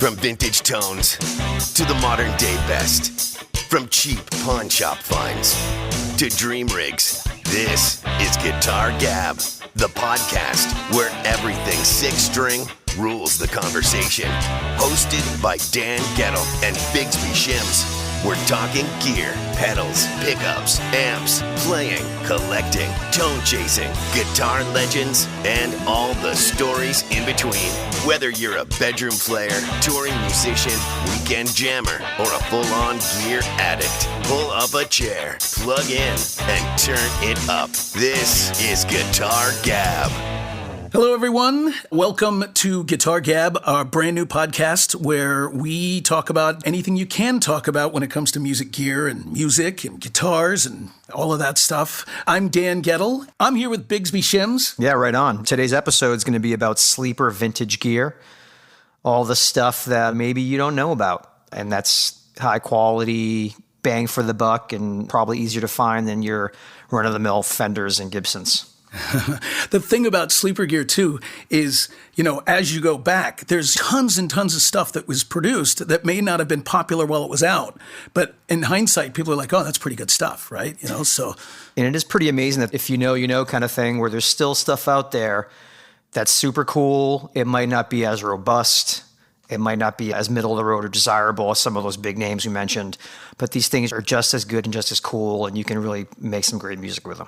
From vintage tones to the modern day best. From cheap pawn shop finds to dream rigs. This is Guitar Gab, the podcast where everything six-string rules the conversation. Hosted by Dan Goettel and Bigsby Shims. We're talking gear, pedals, pickups, amps, playing, collecting, tone chasing, guitar legends, and all the stories in between. Whether you're a bedroom player, touring musician, weekend jammer, or a full-on gear addict, pull up a chair, plug in, and turn it up. This is Guitar Gab. Hello, everyone. Welcome to Guitar Gab, our brand new podcast where we talk about anything you can talk about when it comes to music gear and music and guitars and all of that stuff. I'm Dan Goettel. I'm here with Bigsby Shims. Yeah, right on. Today's episode is going to be about sleeper vintage gear, all the stuff that maybe you don't know about. And that's high quality, bang for the buck, and probably easier to find than your run-of-the-mill Fenders and Gibsons. The thing about sleeper gear, too, is, as you go back, there's tons and tons of stuff that was produced that may not have been popular while it was out. But in hindsight, people are like, oh, that's pretty good stuff, right? So. And it is pretty amazing that if you know kind of thing, where there's still stuff out there that's super cool. It might not be as robust. It might not be as middle of the road or desirable as some of those big names we mentioned. But these things are just as good and just as cool, and you can really make some great music with them.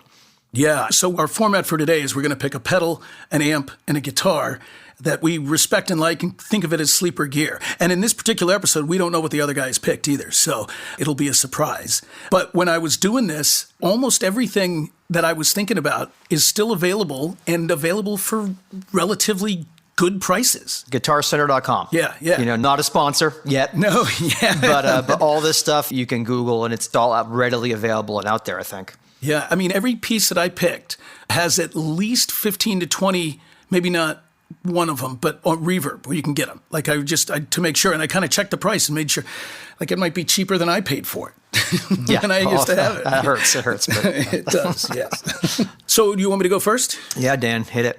Yeah, so our format for today is we're going to pick a pedal, an amp, and a guitar that we respect and like and think of it as sleeper gear. And in this particular episode, we don't know what the other guys picked either, so it'll be a surprise. But when I was doing this, almost everything that I was thinking about is still available and available for relatively good prices. GuitarCenter.com. Yeah. Not a sponsor yet. No, yeah. But all this stuff you can Google, and it's all readily available and out there, I think. Yeah, I mean, every piece that I picked has at least 15 to 20, maybe not one of them, but on reverb where you can get them. Like to make sure, and I kind of checked the price and made sure, like it might be cheaper than I paid for it. Yeah, and I used to have it. That hurts. It hurts. But. It does, yes. So do you want me to go first? Yeah, Dan, hit it.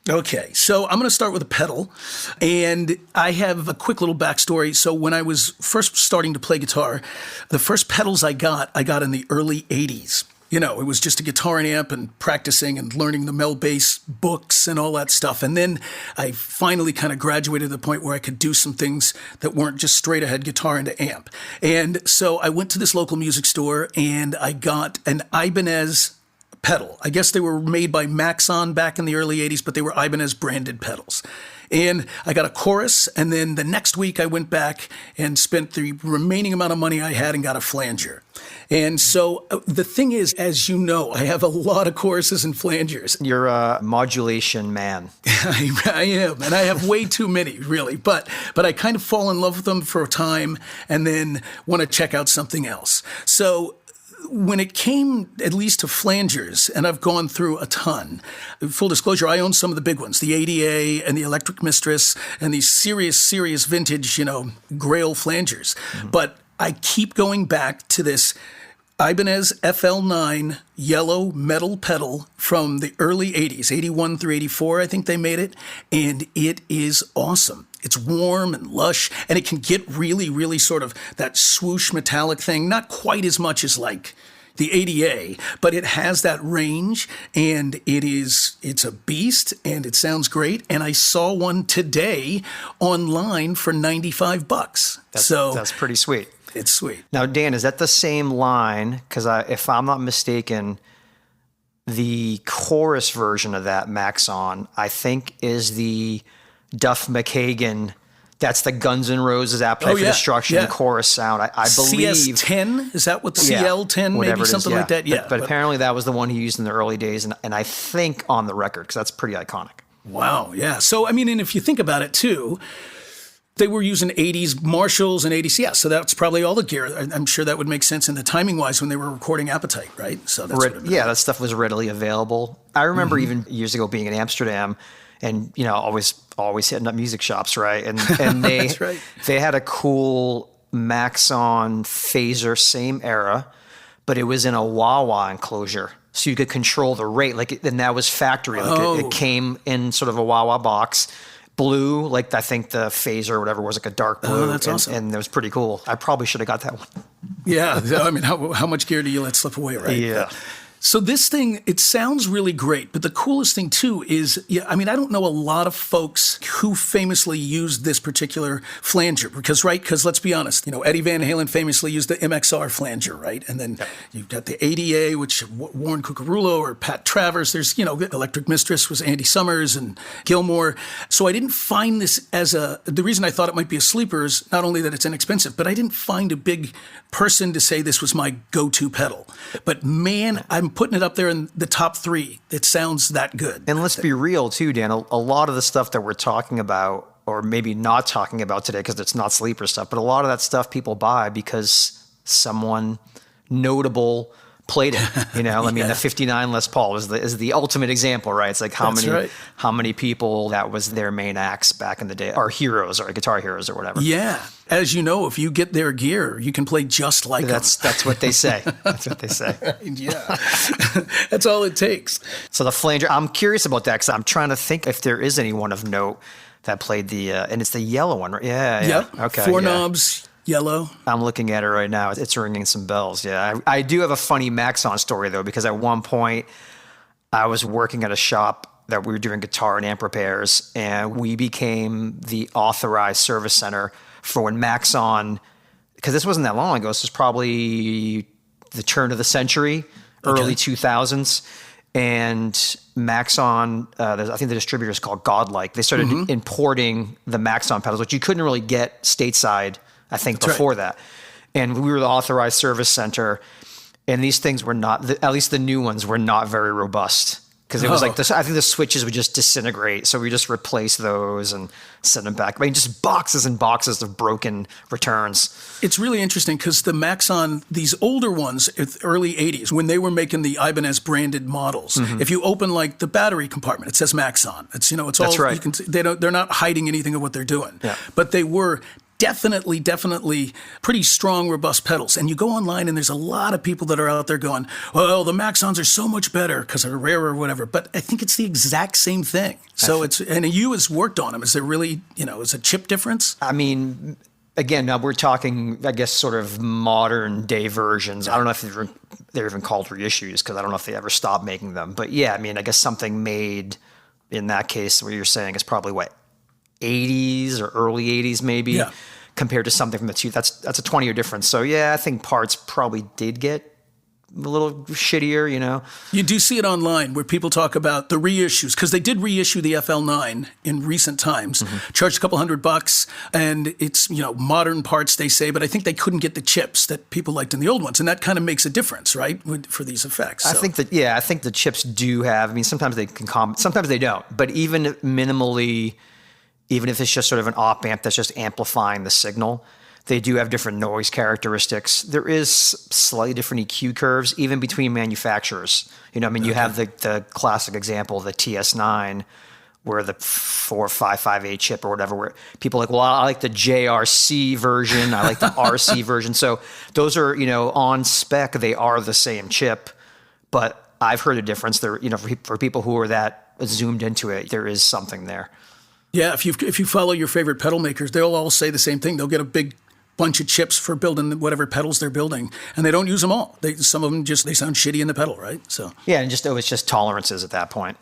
Okay, so I'm going to start with a pedal, and I have a quick little backstory. So when I was first starting to play guitar, the first pedals I got in the early 80s. It was just a guitar and amp and practicing and learning the Mel bass books and all that stuff. And then I finally kind of graduated to the point where I could do some things that weren't just straight ahead guitar and amp. And so I went to this local music store and I got an Ibanez pedal. I guess they were made by Maxon back in the early 80s, but they were Ibanez branded pedals. And I got a chorus, and then the next week I went back and spent the remaining amount of money I had and got a flanger. And so the thing is, as you know, I have a lot of choruses and flangers. You're a modulation man. I am, and I have way too many, really. But I kind of fall in love with them for a time and then want to check out something else. So when it came at least to flangers, and I've gone through a ton, full disclosure, I own some of the big ones, the ADA and the Electric Mistress and these serious vintage, Grail flangers. Mm-hmm. But I keep going back to this Ibanez FL9 yellow metal pedal from the early 80s, 81 through 84, I think they made it, and it is awesome. It's warm and lush, and it can get really, really sort of that swoosh metallic thing, not quite as much as like the ADA, but it has that range, and it's a beast, and it sounds great, and I saw one today online for $95. That's pretty sweet. It's sweet. Now, Dan, is that the same line? Because if I'm not mistaken, the chorus version of that Maxon, I think, is the Duff McKagan. That's the Guns N' Roses Appetite for Destruction chorus sound. I believe. CS10? Is that what the CL10, maybe something like that? Yeah. But apparently that was the one he used in the early days, and I think on the record, because that's pretty iconic. Wow, yeah. So, I mean, and if you think about it, too, they were using 80s Marshalls and 80s, so that's probably all the gear. I'm sure that would make sense in the timing-wise when they were recording Appetite, right? So that's what it meant. Yeah, that stuff was readily available. I remember even years ago being in Amsterdam and, always hitting up music shops, right? And they That's right. They had a cool Maxon phaser, same era, but it was in a wah-wah enclosure. So you could control the rate, and that was factory. It came in sort of a wah-wah box, blue, like I think the phaser or whatever was like a dark blue. Oh, that's awesome. And it was pretty cool. I probably should have got that one. Yeah. I mean, how much gear do you let slip away, right? Yeah. So this thing, it sounds really great, but the coolest thing too is, I don't know a lot of folks who famously used this particular flanger because let's be honest, Eddie Van Halen famously used the MXR flanger, right? And then you've got the ADA, which Warren Cucurullo or Pat Travers. There's, Electric Mistress was Andy Summers and Gilmore. So I didn't find this the reason I thought it might be a sleeper is not only that it's inexpensive, but I didn't find a big person to say this was my go-to pedal. But man, I'm putting it up there in the top 3. It sounds that good. And let's be real too, Dan. A lot of the stuff that we're talking about, or maybe not talking about today because it's not sleeper stuff, but a lot of that stuff people buy because someone notable played it. I mean, the 59 Les Paul is the ultimate example, right? It's like how many people that was their main acts back in the day, or heroes, or guitar heroes, or whatever. Yeah, as you know, if you get their gear, you can play just like them. That's what they say. That's what they say. Yeah, that's all it takes. So the flanger, I'm curious about that because I'm trying to think if there is anyone of note that played the, and it's the yellow one, right? Yeah. Yep. Okay. 4 knobs. Yellow. I'm looking at it right now. It's ringing some bells. Yeah. I do have a funny Maxon story, though, because at one point I was working at a shop that we were doing guitar and amp repairs, and we became the authorized service center for when Maxon, because this wasn't that long ago. This was probably the turn of the century, early 2000s. And Maxon, I think the distributor is called Godlike. They started importing the Maxon pedals, which you couldn't really get stateside, I think, before that. And we were the authorized service center. And these things were not, at least the new ones, were not very robust. Because it was like this, I think the switches would just disintegrate. So we just replaced those and sent them back. I mean, just boxes and boxes of broken returns. It's really interesting because the Maxon, these older ones, early 80s, when they were making the Ibanez branded models, if you open like the battery compartment, it says Maxon. It's, it's all, right. You can, they're not hiding anything of what they're doing. Yeah. But they were definitely pretty strong, robust pedals. And you go online and there's a lot of people that are out there going, well, the Maxons are so much better because they're rarer or whatever. But I think it's the exact same thing. So and you has worked on them. Is there really, is a chip difference? I mean, again, now we're talking, I guess, sort of modern day versions. I don't know if they're even called reissues because I don't know if they ever stopped making them. But yeah, I mean, I guess something made in that case where you're saying is probably what, 80s or early 80s maybe, compared to something from the that's a 20-year difference. So yeah, I think parts probably did get a little shittier, You do see it online where people talk about the reissues, because they did reissue the FL9 in recent times, charged a couple $100, and it's, modern parts, they say, but I think they couldn't get the chips that people liked in the old ones, and that kind of makes a difference, right, for these effects. So. I think the chips do have, I mean, sometimes they can sometimes they don't, but even minimally, even if it's just sort of an op amp that's just amplifying the signal, they do have different noise characteristics. There is slightly different EQ curves, even between manufacturers. You have the classic example, the TS9, where the 4558 chip or whatever, where people are like, well, I like the JRC version, I like the RC version. So those are, on spec, they are the same chip, but I've heard a difference there. For people who are that zoomed into it, there is something there. Yeah, if you follow your favorite pedal makers, they'll all say the same thing. They'll get a big bunch of chips for building whatever pedals they're building, and they don't use them all. Some of them they sound shitty in the pedal, right? So yeah, and it's just tolerances at that point.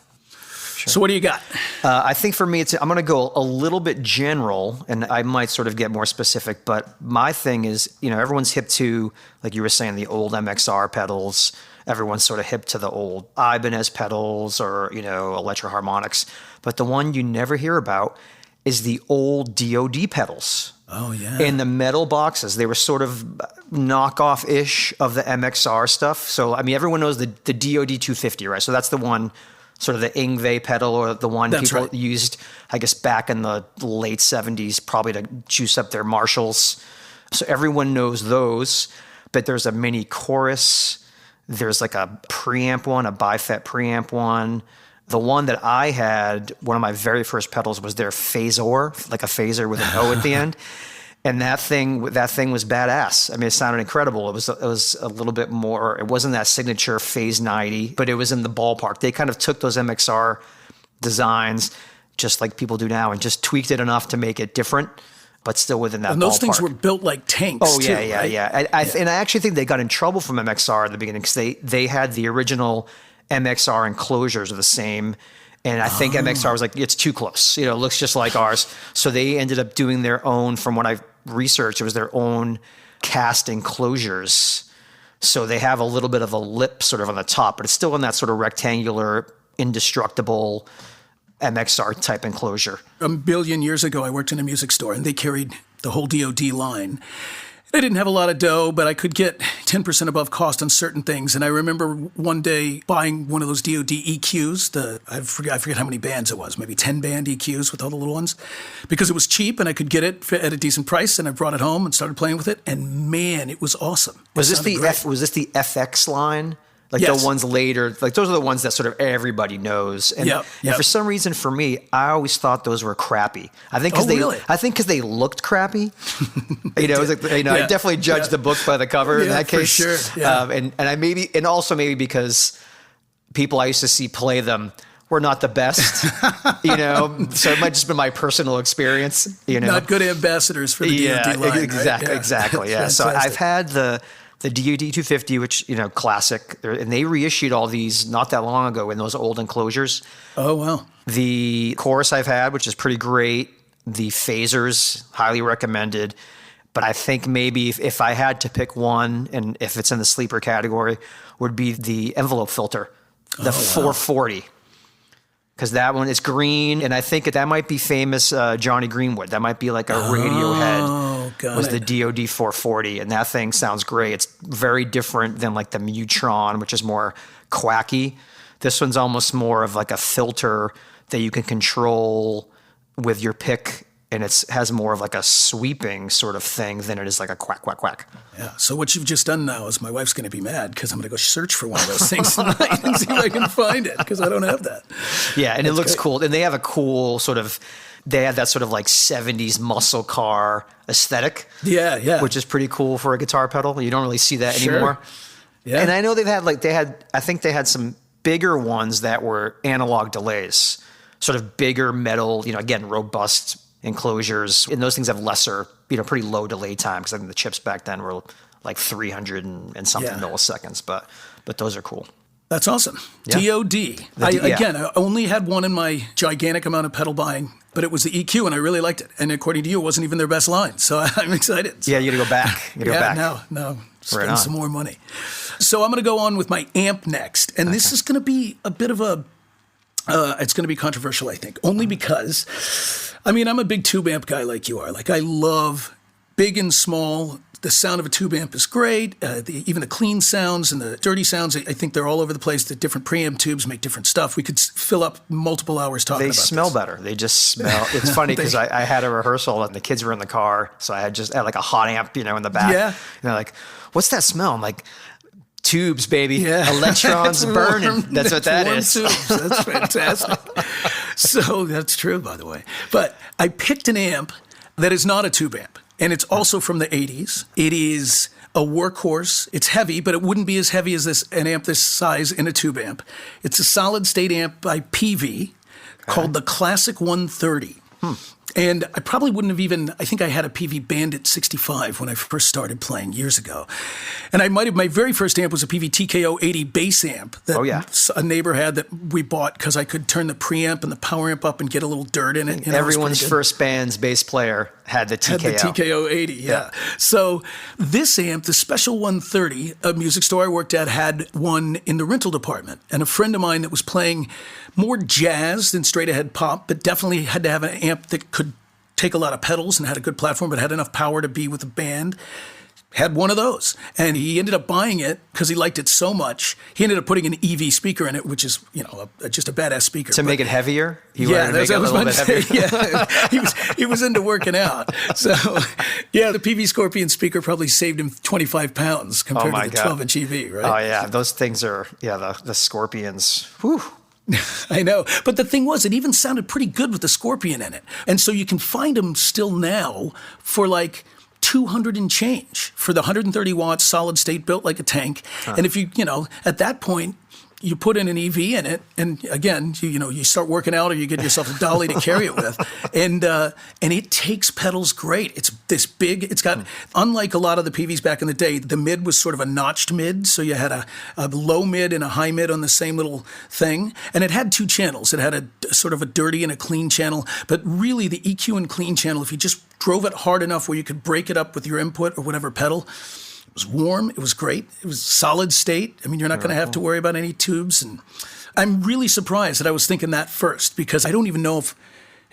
Sure. So what do you got? I think for me, I'm going to go a little bit general, and I might sort of get more specific. But my thing is, everyone's hip to, like you were saying, the old MXR pedals. Everyone's sort of hip to the old Ibanez pedals or, Electro Harmonics. But the one you never hear about is the old DoD pedals. Oh, yeah. In the metal boxes. They were sort of knockoff-ish of the MXR stuff. So, I mean, everyone knows the DoD 250, right? So that's the one, sort of the Yngwie pedal, or the one that's people used, I guess, back in the late 70s, probably to juice up their Marshalls. So everyone knows those. But there's a mini chorus. There's like a preamp one, a bifet preamp one. The one that I had, one of my very first pedals, was their Phasor, like a phaser with an O at the end. And that thing was badass. I mean, it sounded incredible. It was a little bit more, it wasn't that signature Phase 90, but it was in the ballpark. They kind of took those MXR designs, just like people do now, and just tweaked it enough to make it different, but still within that And those ballpark. things were built like tanks. Oh, yeah, too, yeah, right? yeah. And I actually think they got in trouble from MXR at the beginning because they had the original MXR enclosures are the same. And I think MXR was like, it's too close. It looks just like ours. So they ended up doing their own, from what I've researched, it was their own cast enclosures. So they have a little bit of a lip sort of on the top, but it's still in that sort of rectangular, indestructible MXR type enclosure. A billion years ago, I worked in a music store, and they carried the whole DoD line. I didn't have a lot of dough, but I could get 10% above cost on certain things. And I remember one day buying one of those DoD EQs. I forget how many bands it was, maybe 10 band EQs with all the little ones, because it was cheap and I could get it at a decent price. And I brought it home and started playing with it. And man, it was awesome. Was this the FX line? Like Yes. the ones later, like those are the ones that sort of everybody knows. And, Yep. and for some reason, for me, I always thought those were crappy. I think because really? they looked crappy. I definitely judged the book by the cover in that for case. sure. Yeah. And also maybe because people I used to see play them were not the best. So it might just be my personal experience. Not good ambassadors for the DoD line. Exactly, right? exactly. Yeah. So I've had the DoD 250, which, classic, and they reissued all these not that long ago in those old enclosures. Oh, wow. The chorus I've had, which is pretty great. The phasers, highly recommended. But I think maybe if I had to pick one, and if it's in the sleeper category, would be the envelope filter, the 440. Because that one is green, and I think that might be famous Johnny Greenwood. That might be like a Radiohead. Was the DoD 440, and that thing sounds great. It's very different than like the Mutron, which is more quacky. This one's almost more of like a filter that you can control with your pick, and it has more of like a sweeping sort of thing than it is like a quack, quack, quack. Yeah. So what you've just done now is my wife's going to be mad because I'm going to go search for one of those things tonight and see if I can find it because I don't have that. Yeah, and it looks great. cool. And they have a cool sort of, they have that sort of like 70s muscle car aesthetic. Yeah, yeah. Which is pretty cool for a guitar pedal. You don't really see that Sure. anymore. Yeah. And I know I think they had some bigger ones that were analog delays, sort of bigger metal, again, robust enclosures. And those things have lesser, pretty low delay time because I think the chips back then were like 300 and something milliseconds. But those are cool. That's awesome. Yeah. DoD. I only had one in my gigantic amount of pedal buying, but it was the EQ, and I really liked it. And according to you, it wasn't even their best line. So I'm excited. Yeah, you got to go back. No. Spend some more money. So I'm going to go on with my amp next. And this is going to be a bit of it's going to be controversial, I think, only because, I'm a big tube amp guy like you are. Like, I love big and small. The sound of a tube amp is great. Even the clean sounds and the dirty sounds, I think they're all over the place. The different preamp tubes make different stuff. We could fill up multiple hours talking about this. They smell better. They just smell. It's funny because I had a rehearsal and the kids were in the car. So I had like a hot amp, in the back. Yeah. And they're like, what's that smell? I'm like, tubes, baby. Yeah. Electrons burning. That's what that is. Tubes. That's fantastic. So that's true, by the way. But I picked an amp that is not a tube amp. And it's also from the 80s. It is a workhorse. It's heavy, but it wouldn't be as heavy as an amp this size in a tube amp. It's a solid state amp by PV called the Classic 130. And I probably wouldn't have I think I had a PV Bandit 65 when I first started playing years ago. And my very first amp was a PV TKO 80 bass amp that a neighbor had that we bought because I could turn the preamp and the power amp up and get a little dirt in it. Everyone's first band's bass player had the TKO. Had the TKO 80, yeah. So this amp, the Special 130, a music store I worked at had one in the rental department. And a friend of mine that was playing more jazz than straight ahead pop, but definitely had to have an amp that could take a lot of pedals and had a good platform, but had enough power to be with a band, had one of those. And he ended up buying it because he liked it so much. He ended up putting an EV speaker in it, which is, just a badass speaker. To make it heavier? Yeah, that's what I was about to say. Yeah, he was into working out. So, yeah, the PV Scorpion speaker probably saved him 25 pounds compared to the 12-inch EV, right? Oh, yeah. Those things are, the Scorpions. Whew. I know. But the thing was, it even sounded pretty good with the Scorpion in it. And so you can find them still now for like 200 and change for the 130 watts solid state built like a tank. And if you, at that point, you put in an EV in it, and again, you start working out or you get yourself a dolly to carry it with, and it takes pedals great. It's this big. It's got, unlike a lot of the PVs back in the day, the mid was sort of a notched mid, so you had a low mid and a high mid on the same little thing, and it had two channels. It had a sort of a dirty and a clean channel, but really the EQ and clean channel, if you just drove it hard enough where you could break it up with your input or whatever pedal, it was warm. It was great. It was solid state. I mean, you're not going to have to worry about any tubes. And I'm really surprised that I was thinking that first, because I don't even know if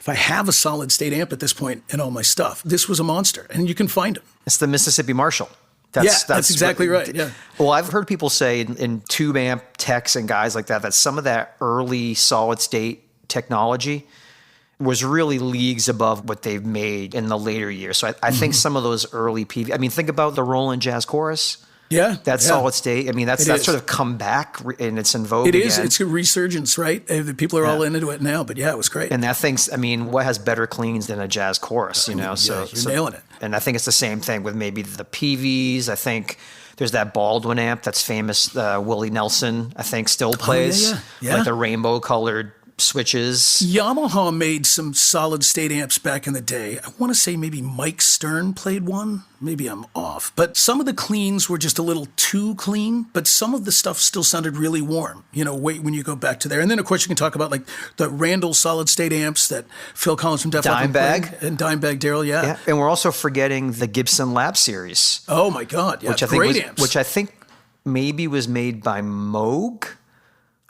I have a solid state amp at this point in all my stuff. This was a monster, and you can find them. It's the Mississippi Marshall. That's exactly right. Yeah. Well, I've heard people say in tube amp techs and guys like that some of that early solid state technology was really leagues above what they've made in the later years. So I think some of those early PV, I mean, think about the Roland Jazz Chorus. Yeah. That's solid state. I mean, that's sort of come back and it's in vogue again. It is. It's a resurgence, right? People are all into it now, but yeah, it was great. And that thing's, I mean, what has better cleans than a jazz chorus, you know? You're nailing it. And I think it's the same thing with maybe the PVs. I think there's that Baldwin amp that's famous. Willie Nelson, I think, still plays. Like the rainbow colored switches. Yamaha made some solid state amps back in the day. I want to say maybe Mike Stern played one. Maybe I'm off. But some of the cleans were just a little too clean, but some of the stuff still sounded really warm, when you go back to there. And then, of course, you can talk about like the Randall solid state amps that Phil Collins from Def Leppard played. And Dimebag Darrell, yeah. And we're also forgetting the Gibson Lab Series. Oh, my God. Yeah, amps. Which I think maybe was made by Moog.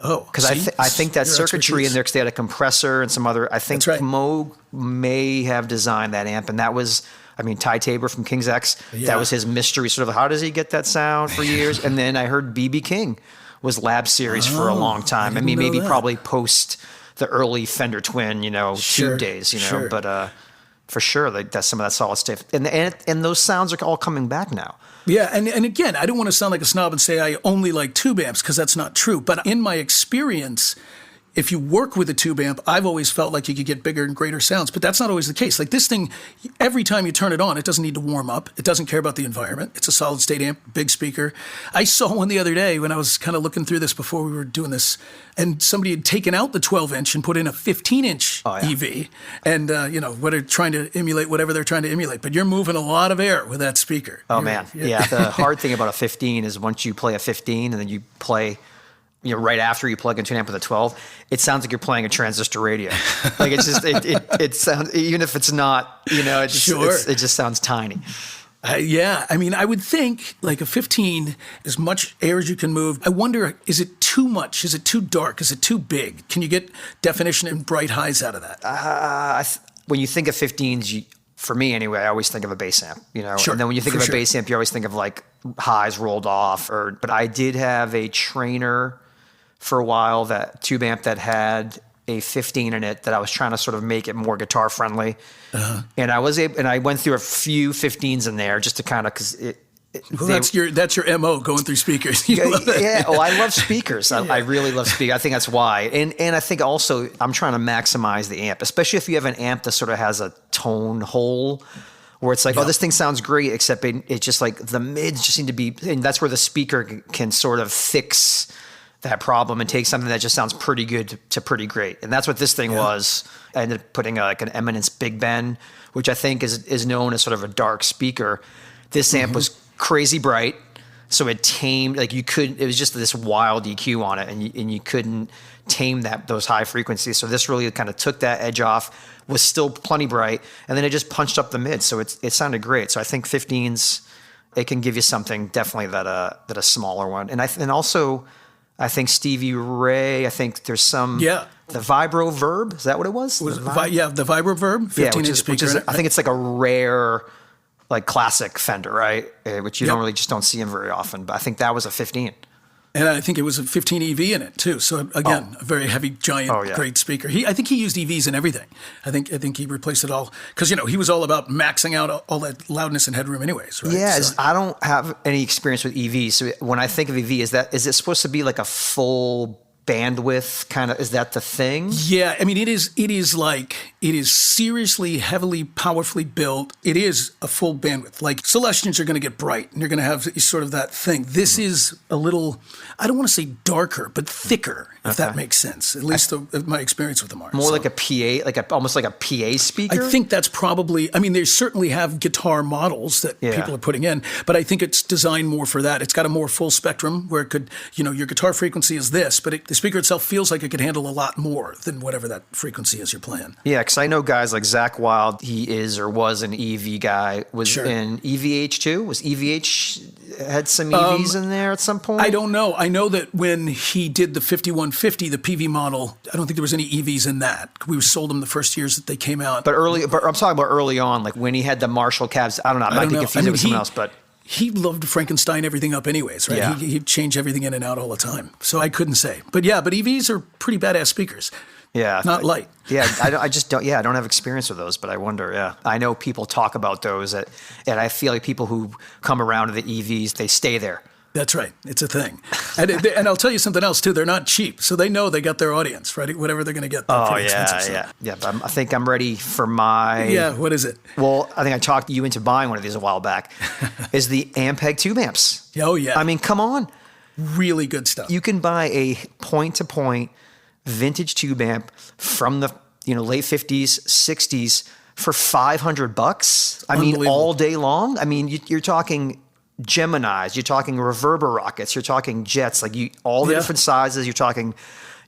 Oh, because I think that circuitry in there, because they had a compressor and some other. I think Moog may have designed that amp, and that was, I mean, Ty Tabor from King's X. Yeah. That was his mystery, sort of. How does he get that sound for years? And then I heard B.B. King was Lab Series for a long time. I mean, maybe probably post the early Fender Twin, tube days, But for sure, that's some of that solid stuff, and those sounds are all coming back now. Yeah, and again, I don't want to sound like a snob and say I only like tube amps, because that's not true. But in my experience, if you work with a tube amp, I've always felt like you could get bigger and greater sounds, but that's not always the case. Like this thing, every time you turn it on, it doesn't need to warm up. It doesn't care about the environment. It's a solid state amp, big speaker. I saw one the other day when I was kind of looking through this before we were doing this, and somebody had taken out the 12-inch and put in a 15-inch EV, and what are trying to emulate whatever they're trying to emulate. But you're moving a lot of air with that speaker. Oh, man. Yeah. The hard thing about a 15 is once you play a 15 and then you play right after you plug into an amp with a 12, it sounds like you're playing a transistor radio. Like it's just, it sounds, even if it's not, it just sounds tiny. Yeah. I mean, I would think like a 15, as much air as you can move. I wonder, is it too much? Is it too dark? Is it too big? Can you get definition and bright highs out of that? When you think of 15s, for me anyway, I always think of a bass amp, Sure, and then when you think of a bass amp, you always think of like highs rolled off. But I did have a Trainer for a while, that tube amp that had a 15 in it, that I was trying to sort of make it more guitar friendly. Uh-huh. And I went through a few 15s in there just to kind of, because that's your MO, going through speakers. Yeah. Oh, I love speakers. I really love speakers. I think that's why. And I think also I'm trying to maximize the amp, especially if you have an amp that sort of has a tone hole where it's like, oh, this thing sounds great, except it's just like the mids just seem to be, and that's where the speaker can sort of fix that problem and take something that just sounds pretty good to pretty great. And that's what this thing was. I ended up putting an Eminence Big Ben, which I think is known as sort of a dark speaker. This amp was crazy bright, so it tamed, like it was just this wild EQ on it, and you couldn't tame those high frequencies. So this really kind of took that edge off, was still plenty bright, and then it just punched up the mid. So it sounded great. So I think 15s, it can give you something definitely that a smaller one. And also, I think Stevie Ray, I think there's some... Yeah. The Vibro Verb, is that what it was? The Vibro Verb, 15-inch speaker. I think it's like a rare, like classic Fender, right? Which you don't see them very often. But I think that was a 15. And I think it was a 15 EV in it too. So again, a very heavy, giant, great speaker. I think he used EVs in everything. I think he replaced it all because he was all about maxing out all that loudness and headroom, anyways. Right? Yeah, I don't have any experience with EVs. So when I think of EV, is it supposed to be like a full bandwidth kind of, is that the thing? Yeah, I mean, it is seriously, heavily, powerfully built. It is a full bandwidth. Like Celestians are going to get bright and you're going to have sort of that thing. This is a little, I don't want to say darker, but thicker, if that makes sense. At least my experience with them are. More like a PA, almost like a PA speaker? I think that's probably, I mean, they certainly have guitar models that people are putting in, but I think it's designed more for that. It's got a more full spectrum where it could, your guitar frequency is this, but the speaker itself feels like it could handle a lot more than whatever that frequency is you're playing. Yeah, because I know guys like Zach Wild, he is or was an EV guy, was in EVH too? Was EVH, had some EVs in there at some point? I don't know. I know that when he did the 5150, the PV model, I don't think there was any EVs in that. We sold them the first years that they came out. But I'm talking about early on, like when he had the Marshall cabs. I don't know. I might be confused with someone else, but he loved Frankenstein everything up anyways, right? Yeah. He'd change everything in and out all the time. So I couldn't say. But EVs are pretty badass speakers. Yeah. Not light. Yeah, I just don't, I don't have experience with those, but I wonder, I know people talk about those, and I feel like people who come around to the EVs, they stay there. That's right. It's a thing. And I'll tell you something else, too. They're not cheap. So they know they got their audience, right? Whatever they're going to get. Oh, yeah. But I think I'm ready for my... Yeah, what is it? Well, I think I talked you into buying one of these a while back, is the Ampeg tube amps. Oh, yeah. I mean, come on. Really good stuff. You can buy a point-to-point vintage tube amp from the late 50s, 60s for $500. I mean, all day long. I mean, you're talking Geminis, you're talking reverber rockets, you're talking jets, like all the different sizes. You're talking,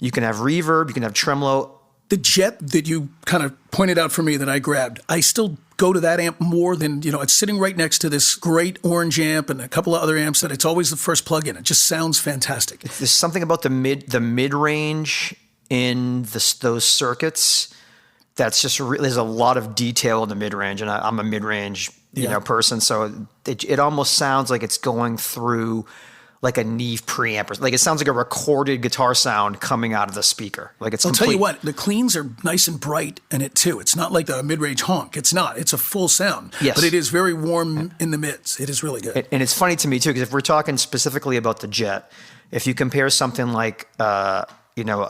you can have reverb, you can have tremolo. The jet that you kind of pointed out for me that I grabbed, I still go to that amp more than, it's sitting right next to this great orange amp and a couple of other amps that it's always the first plug in. It just sounds fantastic. There's something about the mid-range in those circuits that's just there's a lot of detail in the mid-range, and I'm a mid-range person, so it almost sounds like it's going through like a Neve preamp. Like it sounds like a recorded guitar sound coming out of the speaker. Like it's. I'll tell you what, the cleans are nice and bright in it too. It's not like the mid-range honk. It's not. It's a full sound. Yes. But it is very warm in the mids. It is really good. And it's funny to me too, because if we're talking specifically about the Jet, if you compare something like a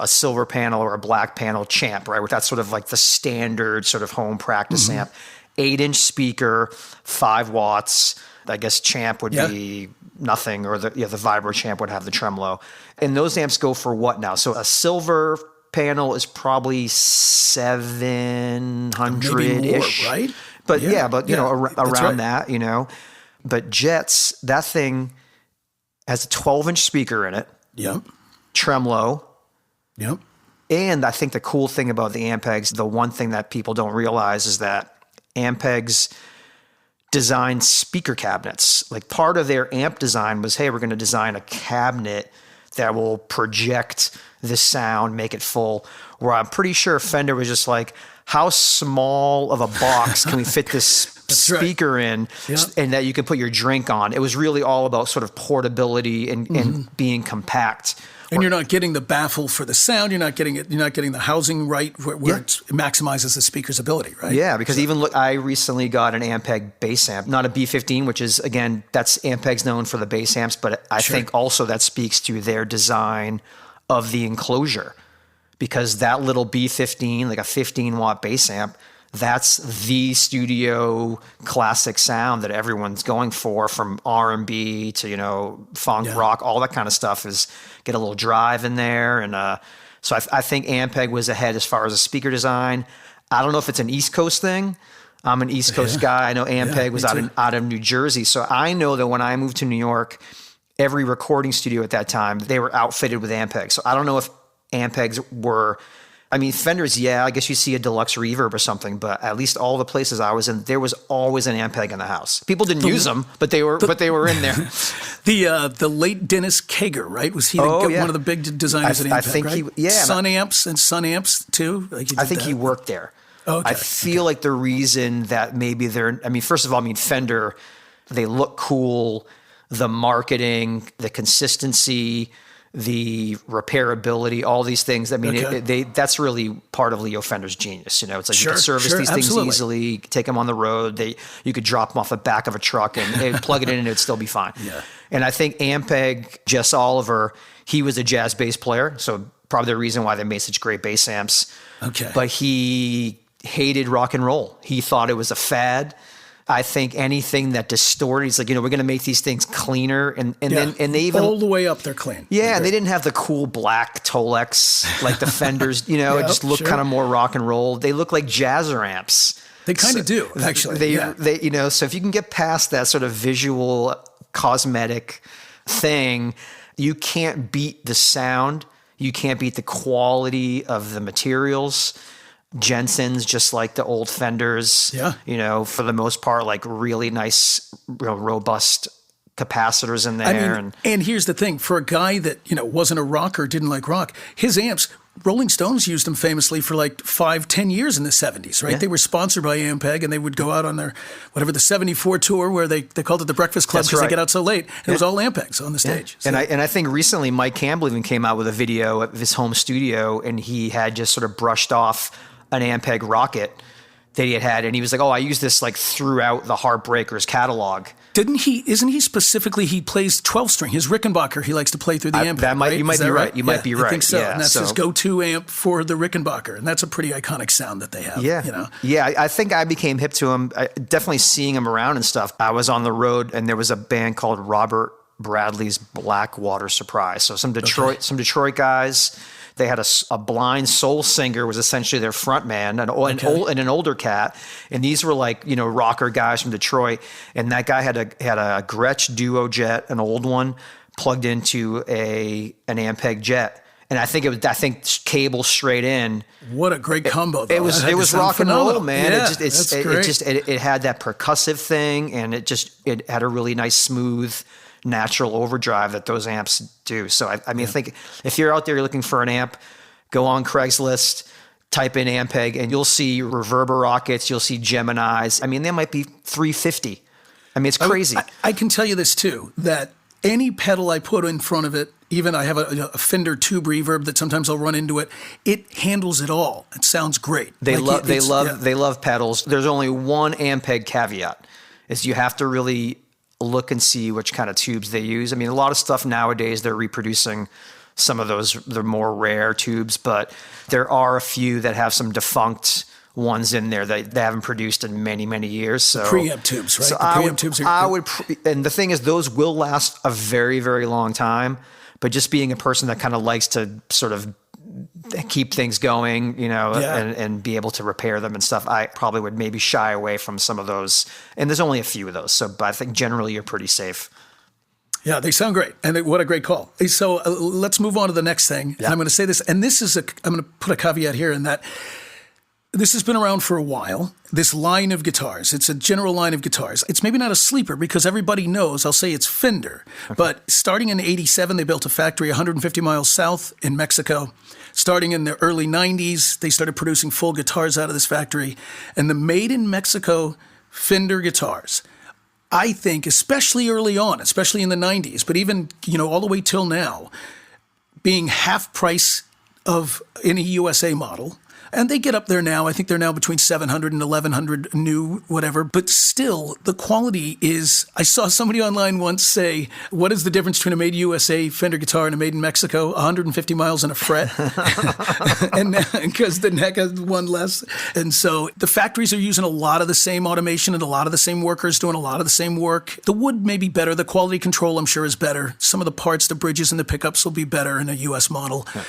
silver panel or a black panel Champ, right, where that's sort of like the standard sort of home practice amp, 8-inch speaker, 5 watts. I guess Champ would be nothing, or the Vibro Champ would have the tremolo. And those amps go for what now? So a silver panel is probably $700-ish, right? But around that, But Jets, that thing has a 12-inch speaker in it. Yep. Tremolo. Yep. And I think the cool thing about the Ampegs, the one thing that people don't realize is that Ampegs design speaker cabinets. Like part of their amp design was, hey, we're going to design a cabinet that will project the sound, make it full. Where I'm pretty sure Fender was just like, how small of a box can we fit this speaker in, and that you can put your drink on? It was really all about sort of portability and being compact. And you're not getting the baffle for the sound. You're not getting it. You're not getting the housing right where it maximizes the speaker's ability, right? Yeah, because I recently got an Ampeg bass amp, not a B15, which is, again, that's Ampeg's known for the bass amps, but I think also that speaks to their design of the enclosure, because that little B15, like a 15-watt bass amp, that's the studio classic sound that everyone's going for, from R&B to, funk, rock, all that kind of stuff is get a little drive in there. And so I think Ampeg was ahead as far as a speaker design. I don't know if it's an East Coast thing. I'm an East Coast guy. I know Ampeg was out of New Jersey. So I know that when I moved to New York, every recording studio at that time, they were outfitted with Ampeg. So I don't know if Ampegs were... I mean, Fenders, I guess you see a deluxe reverb or something, but at least all the places I was in, there was always an Ampeg in the house. People didn't use them, but they were in there. The late Dennis Kager, right? Was he one of the big designers at Ampeg? I think right? Sun Amps too. I think he worked there. Okay. I feel like the reason that maybe first of all, Fender, they look cool, the marketing, the consistency, the repairability, all these things. That's really part of Leo Fender's genius. It's like you can service these things easily, take them on the road. You could drop them off the back of a truck and plug it in and it'd still be fine. Yeah. And I think Ampeg, Jess Oliver, he was a jazz bass player. So probably the reason why they made such great bass amps. Okay. But he hated rock and roll. He thought it was a fad. I think anything that distorted, he's like, we're going to make these things cleaner. And they even all the way up, they're clean. Yeah, and they didn't have the cool black Tolex like the Fenders, it just looked kind of more rock and roll. They look like jazzer amps. They kind of do, actually. They so if you can get past that sort of visual cosmetic thing, you can't beat the sound. You can't beat the quality of the materials. Jensen's just like the old Fenders, for the most part, like really nice, robust capacitors in there. And here's the thing, for a guy that, wasn't a rocker, didn't like rock, his amps, Rolling Stones used them famously for like 5-10 years in the 70s, right? Yeah. They were sponsored by Ampeg, and they would go out on their, the 74 tour where they called it the Breakfast Club because they get out so late. And it was all Ampegs on the stage. Yeah. So. And I think recently Mike Campbell even came out with a video of his home studio, and he had just sort of brushed off an Ampeg Rocket that he had, and he was like, I use this like throughout the Heartbreakers catalog. Isn't he specifically, he plays 12-string, his Rickenbacker he likes to play through the Ampeg, right? You might be right. You might be right. I think so. Yeah, and that's his go-to amp for the Rickenbacker, and that's a pretty iconic sound that they have. Yeah. Yeah, I think I became hip to him, definitely seeing him around and stuff. I was on the road, and there was a band called Robert Bradley's Blackwater Surprise. So some Detroit guys. They had a blind soul singer was essentially their front man, and an older cat. And these were like, rocker guys from Detroit. And that guy had a Gretsch Duo Jet, an old one, plugged into an Ampeg Jet. And I think cable straight in. What a great combo! Though. It was rock and roll, man. Yeah, it had that percussive thing, and it had a really nice smooth, natural overdrive that those amps do. So I think if you're out there looking for an amp, go on Craigslist, type in Ampeg, and you'll see Reverber Rockets, you'll see Geminis. They might be $350. It's crazy. I can tell you this too, that any pedal I put in front of it, even I have a Fender tube reverb that sometimes I'll run into it, it handles it all. It sounds great. They love pedals. There's only one Ampeg caveat, is you have to really look and see which kind of tubes they use. A lot of stuff nowadays, they're reproducing some of those, the more rare tubes, but there are a few that have some defunct ones in there that they haven't produced in many, many years. So preamp tubes, right? So and the thing is, those will last a very, very long time, but just being a person that kind of likes to sort of keep things going, and be able to repair them and stuff, I probably would maybe shy away from some of those. And there's only a few of those. But I think generally you're pretty safe. Yeah, they sound great. And what a great call. So let's move on to the next thing. Yeah. And I'm going to say this, and I'm going to put a caveat here in that this has been around for a while, this line of guitars. It's a general line of guitars. It's maybe not a sleeper because everybody knows, I'll say it's Fender. Okay. But starting in 87, they built a factory 150 miles south in Mexico. Starting in the early 90s, they started producing full guitars out of this factory. And the made in Mexico Fender guitars, I think, especially early on, especially in the 90s, but even, all the way till now, being half price of any USA model. And they get up there now. I think they're now between 700 and 1,100 new, whatever. But still, the quality is... I saw somebody online once say, what is the difference between a made USA Fender guitar and a made in Mexico? 150 miles and a fret. And because the neck has one less. And so the factories are using a lot of the same automation and a lot of the same workers doing a lot of the same work. The wood may be better. The quality control, I'm sure, is better. Some of the parts, the bridges and the pickups will be better in a US model. Yeah.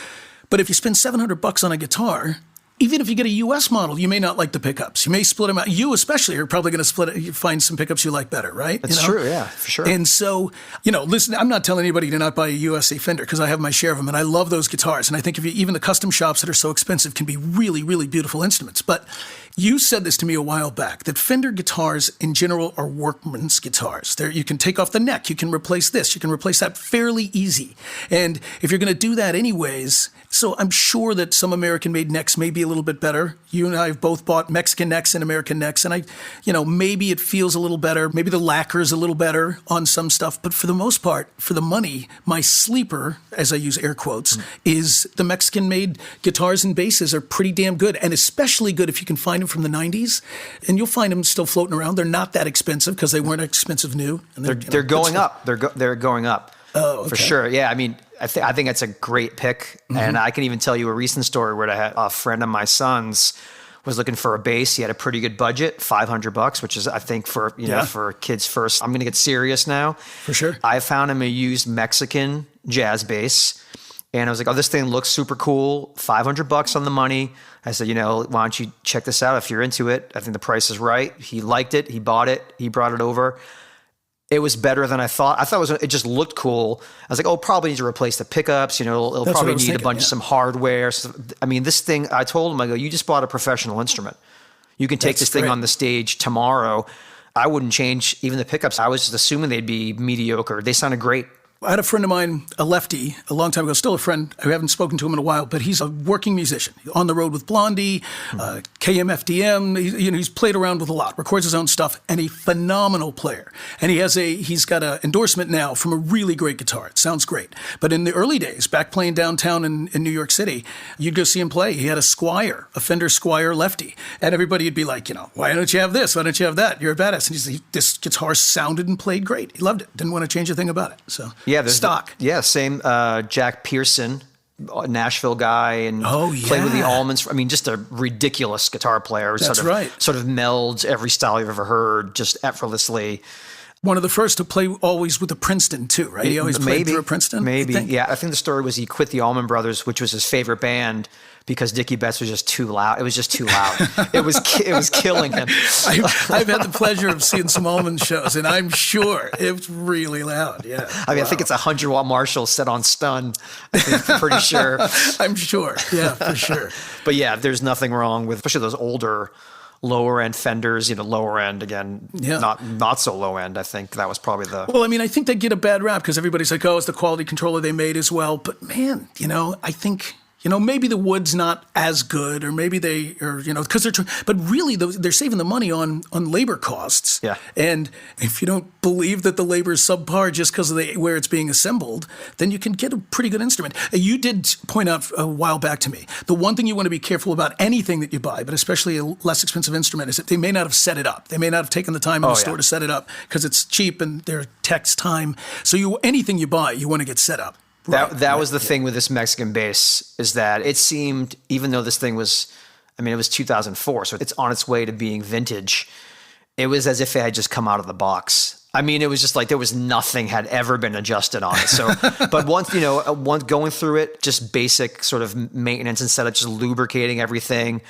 But if you spend $700 on a guitar... Even if you get a U.S. model, you may not like the pickups. You may split them out. You especially are probably going to split it. You find some pickups you like better, right? That's true, yeah, for sure. And so, listen, I'm not telling anybody to not buy a USA Fender because I have my share of them, and I love those guitars. And I think even the custom shops that are so expensive can be really, really beautiful instruments. But you said this to me a while back, that Fender guitars in general are workman's guitars. You can take off the neck. You can replace this. You can replace that fairly easy. And if you're going to do that anyways... So I'm sure that some American-made necks may be a little bit better. You and I have both bought Mexican necks and American necks, and maybe it feels a little better. Maybe the lacquer is a little better on some stuff. But for the most part, for the money, my sleeper, as I use air quotes, is the Mexican-made guitars and basses are pretty damn good, and especially good if you can find them from the 90s. And you'll find them still floating around. They're not that expensive because they weren't expensive new. And they're going up. They're going up. Oh, okay. For sure. Yeah, I think that's a great pick. And I can even tell you a recent story where I had a friend of my son's was looking for a bass. He had a pretty good budget, $500, which is, I think, for for kids first. I'm going to get serious now. For sure. I found him a used Mexican jazz bass. And I was like, oh, this thing looks super cool. $500 on the money. I said, why don't you check this out if you're into it? I think the price is right. He liked it. He bought it. He brought it over. It was better than I thought. It just looked cool. I was like, oh, probably need to replace the pickups. It'll probably need a bunch of some hardware. So, I mean, this thing, I told him, I go, you just bought a professional instrument. You can take this thing on the stage tomorrow. I wouldn't change even the pickups. I was just assuming they'd be mediocre. They sounded great. I had a friend of mine, a lefty, a long time ago, still a friend. I haven't spoken to him in a while, but he's a working musician. On the road with Blondie, KMFDM. He's played around with a lot, records his own stuff, and a phenomenal player. And he's got an endorsement now from a really great guitar. It sounds great. But in the early days, back playing downtown in New York City, you'd go see him play. He had a Fender Squire lefty. And everybody would be like, why don't you have this? Why don't you have that? You're a badass. And this guitar sounded and played great. He loved it. Didn't want to change a thing about it. So. Yeah, there's stock. Same. Jack Pearson, Nashville guy, and played with the Allmans. I mean, just a ridiculous guitar player. That's right. Sort of melds every style you've ever heard, just effortlessly. One of the first to play always with the Princeton too, right? He always played through a Princeton. Maybe, yeah. I think the story was he quit the Allman Brothers, which was his favorite band, because Dickie Betts was just too loud. It was just too loud. it was killing him. I've had the pleasure of seeing some Allman shows, and I'm sure it's really loud. Yeah. I think it's a 100-watt Marshall set on stun. I'm pretty sure. I'm sure. Yeah, for sure. But yeah, there's nothing wrong with, especially those older lower end Fenders, lower end again, not so low end. I think that was probably the. Well, I mean, I think they get a bad rap because everybody's like, oh, it's the quality controller they made as well. But man, I think. Maybe the wood's not as good, or maybe because but really they're saving the money on labor costs. Yeah. And if you don't believe that the labor is subpar just because of where it's being assembled, then you can get a pretty good instrument. You did point out a while back to me, the one thing you want to be careful about anything that you buy, but especially a less expensive instrument, is that they may not have set it up. They may not have taken the time in the store to set it up because it's cheap and their tech's time. So anything you buy, you want to get set up. That was the thing with this Mexican bass, is that it seemed, even though this thing was, it was 2004, so it's on its way to being vintage, it was as if it had just come out of the box. It was just like there was nothing had ever been adjusted on it. So, but once going through it, just basic sort of maintenance instead of just lubricating everything,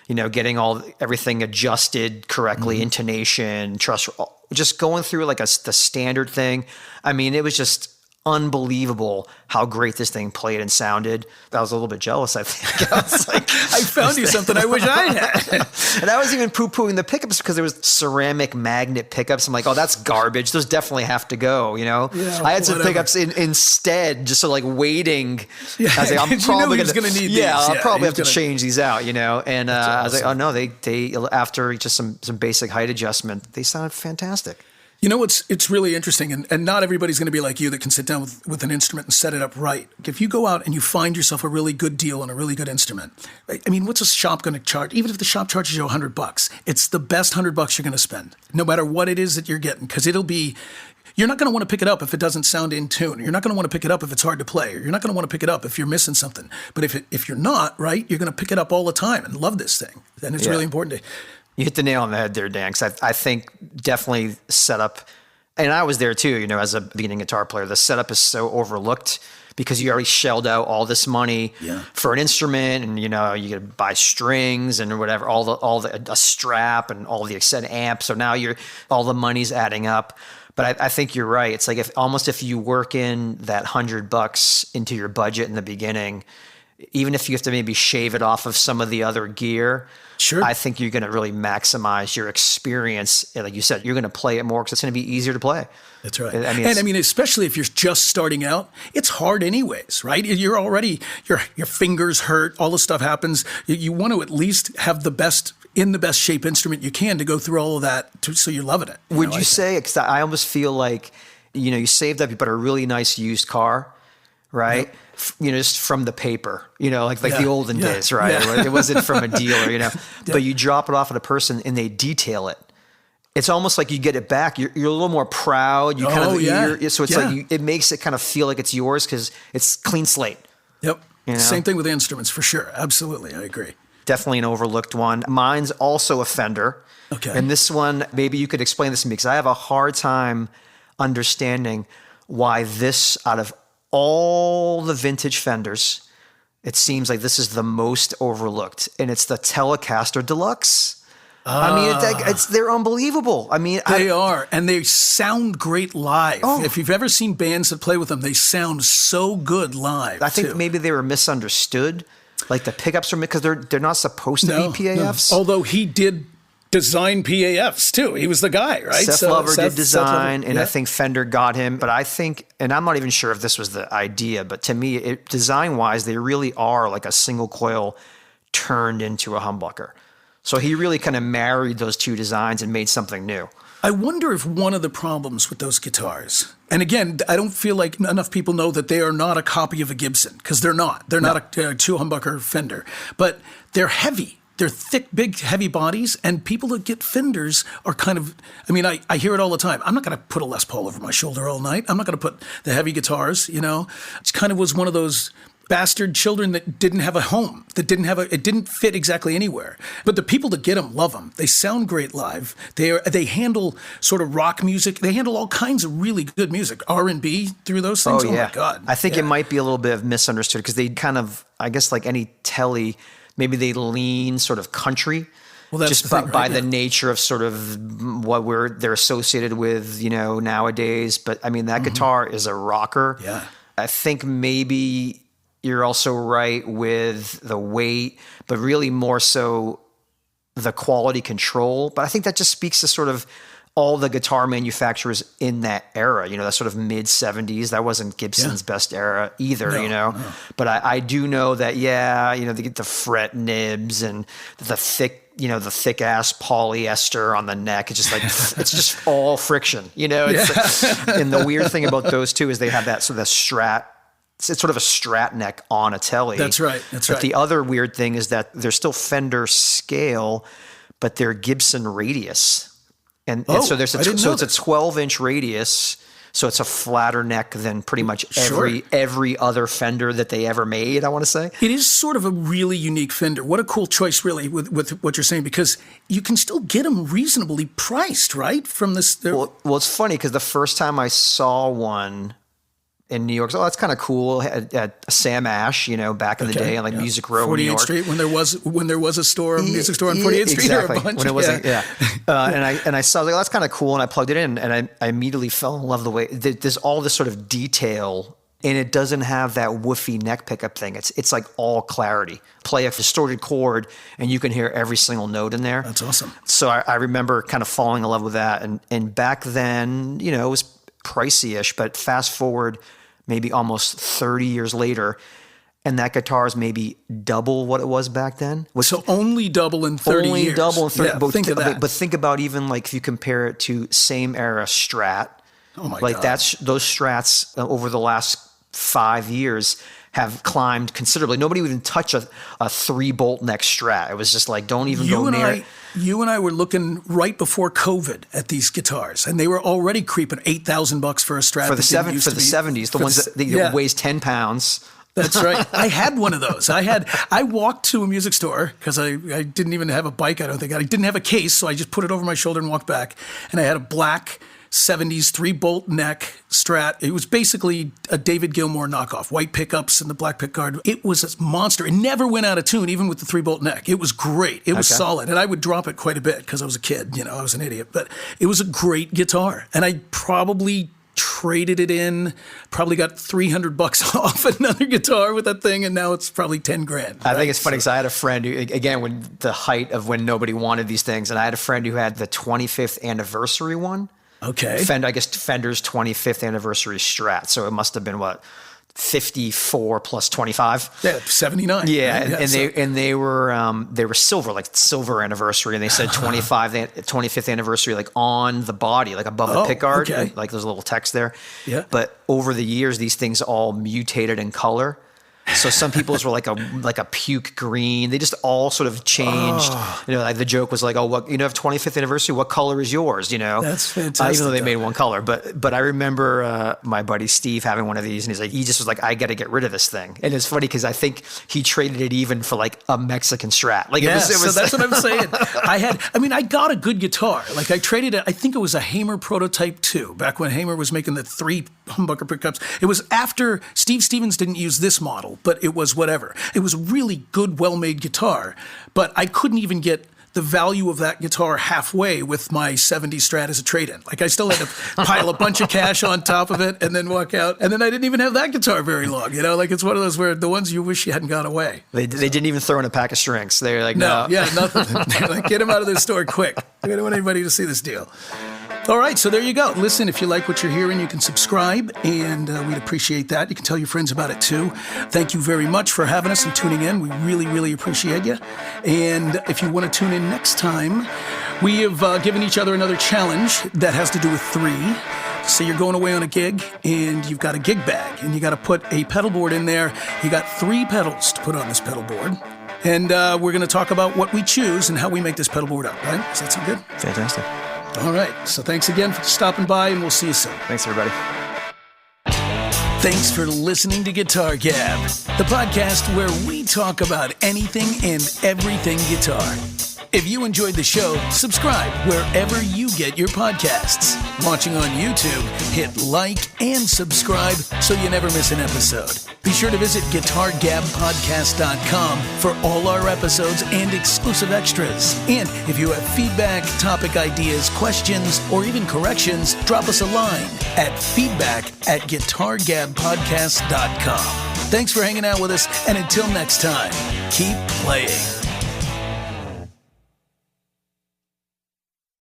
getting everything adjusted correctly, intonation, truss, just going through like the standard thing. It was just unbelievable how great this thing played and sounded. I was a little bit jealous, I think. I was like, I found you something I wish I had. And I was even poo-pooing the pickups because there was ceramic magnet pickups. I'm like, oh, that's garbage. Those definitely have to go, Yeah, I had some pickups instead, just sort of like waiting. Yeah, I was like, I'm probably going to need these. I'll probably have to change these out, And awesome. I was like, oh no, they after just some basic height adjustment, they sounded fantastic. It's really interesting, and not everybody's going to be like you that can sit down with an instrument and set it up right. If you go out and you find yourself a really good deal on a really good instrument, what's a shop going to charge? Even if the shop charges you $100, it's the best $100 you're going to spend, no matter what it is that you're getting, because you're not going to want to pick it up if it doesn't sound in tune. You're not going to want to pick it up if it's hard to play. Or you're not going to want to pick it up if you're missing something. But if you're not, right, you're going to pick it up all the time and love this thing. And it's really important to. You hit the nail on the head there, Dan, because I think definitely setup, and I was there too, as a beginning guitar player, the setup is so overlooked because you already shelled out all this money for an instrument, and you got to buy strings and whatever, a strap and all the extended amp. So now all the money's adding up. But I think you're right. It's like if you work in that $100 into your budget in the beginning, even if you have to maybe shave it off of some of the other gear, sure, I think you're going to really maximize your experience. Like you said, you're going to play it more because it's going to be easier to play. That's right. Especially if you're just starting out, it's hard anyways, right? You're already, your fingers hurt, all this stuff happens. You want to at least have the best shape instrument you can to go through all of that so you're loving it. Would you say, because I almost feel like, you saved up, you bought a really nice used car, right? Yep. Just from the paper, like the olden days, right? Yeah. It wasn't from a dealer, but you drop it off at a person and they detail it. it's almost like you get it back. You're a little more proud. You so it's like it makes it kind of feel like it's yours because it's clean slate. Yep. You know? Same thing with instruments for sure. Absolutely, I agree. Definitely an overlooked one. Mine's also a Fender. Okay. And this one, maybe you could explain this to me because I have a hard time understanding why this, out of all the vintage Fenders, it seems like this is the most overlooked, and it's the Telecaster Deluxe. I mean, they're unbelievable. I mean, they are, and they sound great live. Oh. If you've ever seen bands that play with them, they sound so good live. I think maybe they were misunderstood. Like the pickups are because they're not supposed to be PAFs. No. Although he did design PAFs too. He was the guy, right? Seth Lover did design, and yeah. I think Fender got him. But I think, and I'm not even sure if this was the idea, but to me, design-wise, they really are like a single coil turned into a humbucker. So he really kind of married those two designs and made something new. I wonder if one of the problems with those guitars, and again, I don't feel like enough people know that they are not a copy of a Gibson, because they're not. They're not a two-humbucker Fender. But they're heavy. They're thick, big, heavy bodies, and people that get Fenders are kind of, I mean, I hear it all the time. I'm not going to put a Les Paul over my shoulder all night. I'm not going to put the heavy guitars, you know. It kind of was one of those bastard children that didn't have a home, it didn't fit exactly anywhere. But the people that get them love them. They sound great live. They handle sort of rock music. They handle all kinds of really good music, R&B through those things. Oh my God. I think it might be a little bit of misunderstood because they kind of, I guess like any Tele, maybe they lean sort of country. Well, that's just by the nature of sort of what they're associated with, you know, nowadays. But I mean, that guitar is a rocker. Yeah. I think maybe you're also right with the weight, but really more so the quality control. But I think that just speaks to sort of all the guitar manufacturers in that era, you know, that sort of mid 70s. That wasn't Gibson's best era either, you know. No. But I do know that, you know, they get the fret nibs and the thick, you know, the thick ass polyester on the neck. It's just like, it's just all friction, you know. And the weird thing about those two is they have that sort of Strat. It's sort of a Strat neck on a Tele. That's right. But the other weird thing is that they're still Fender scale, but they're Gibson radius. And so it's a 12-inch radius. So it's a flatter neck than pretty much every other Fender that they ever made, I want to say. It is sort of a really unique Fender. What a cool choice, really, with what you're saying, because you can still get them reasonably priced, right? From this. Well, it's funny because the first time I saw one in New York, so that's kind of cool at Sam Ash, you know, back in the day on like Music Row, New York. 48th Street, when there was a store, music store on 48th Street, exactly. Or a bunch. When it wasn't, and I saw, like, that's kind of cool, and I plugged it in, and I immediately fell in love with the way there's all this sort of detail, and it doesn't have that woofy neck pickup thing. It's like all clarity. Play a distorted chord, and you can hear every single note in there. That's awesome. So I remember kind of falling in love with that, and back then, you know, it was pricey-ish, but fast forward maybe almost 30 years later, and that guitar is maybe double what it was back then. So only double in 30 years. Only double in 30 years. Yeah, think of that. But think about even like if you compare it to same era Strat. Oh my God. Those Strats over the last 5 years have climbed considerably. Nobody would even touch a 3-bolt neck Strat. It was just like, don't even go near it. You and I were looking right before COVID at these guitars, and they were already creeping $8,000 for a Strat. For the 70s, the ones that weighs 10 pounds. That's right. I had one of those. I walked to a music store because I didn't even have a bike, I don't think. I didn't have a case, so I just put it over my shoulder and walked back. And I had a black 70s 3-bolt neck Strat. It was basically a David Gilmour knockoff, white pickups and the black pickguard. It was a monster. It never went out of tune, even with the 3-bolt neck. It was great. It was solid. And I would drop it quite a bit because I was a kid. You know, I was an idiot. But it was a great guitar. And I probably traded it in, probably got $300 off another guitar with that thing, and now it's probably $10,000. I think it's funny because I had a friend who, again, when the height of when nobody wanted these things, and I had a friend who had the 25th anniversary one. Okay. I guess Fender's 25th anniversary Strat. So it must have been 54 plus 25. Yeah, 79. Yeah, right? And they were silver, like silver anniversary, and they said 25th anniversary, like on the body, like above the pickguard, like there's a little text there. Yeah. But over the years, these things all mutated in color. So some people's were like a puke green. They just all sort of changed. Like the joke was like, oh, what, 25th anniversary, what color is yours? That's fantastic. Even though they made one color, but I remember my buddy Steve having one of these, and he just was like, I got to get rid of this thing. And it's funny because I think he traded it even for like a Mexican Strat. Like it was so that's what I'm saying. I got a good guitar. Like I traded it. I think it was a Hamer Prototype 2 back when Hamer was making the 3 humbucker pickups. It was after Steve Stevens didn't use this model, but it was whatever. It was a really good, well-made guitar, but I couldn't even get the value of that guitar halfway with my 70 Strat as a trade-in. Like I still had to pile a bunch of cash on top of it and then walk out. And then I didn't even have that guitar very long. Like it's one of those where the ones you wish you hadn't gone away. They didn't even throw in a pack of strings. They were like, no. Yeah, nothing. They're like, get them out of the store quick. We don't want anybody to see this deal. All right, so there you go. Listen, if you like what you're hearing, you can subscribe, and we'd appreciate that. You can tell your friends about it, too. Thank you very much for having us and tuning in. We really, really appreciate you. And if you want to tune in next time, we have given each other another challenge that has to do with 3. So you're going away on a gig, and you've got a gig bag, and you got to put a pedal board in there. You got 3 pedals to put on this pedal board. And we're going to talk about what we choose and how we make this pedal board up, right? Does that sound good? Fantastic. All right. So thanks again for stopping by, and we'll see you soon. Thanks, everybody. Thanks for listening to Guitar Gab, the podcast where we talk about anything and everything guitar. If you enjoyed the show, subscribe wherever you get your podcasts. Watching on YouTube, hit like and subscribe so you never miss an episode. Be sure to visit Guitargabpodcast.com for all our episodes and exclusive extras. And if you have feedback, topic ideas, questions, or even corrections, drop us a line at feedback@Guitargabpodcast.com. Thanks for hanging out with us, and until next time, keep playing.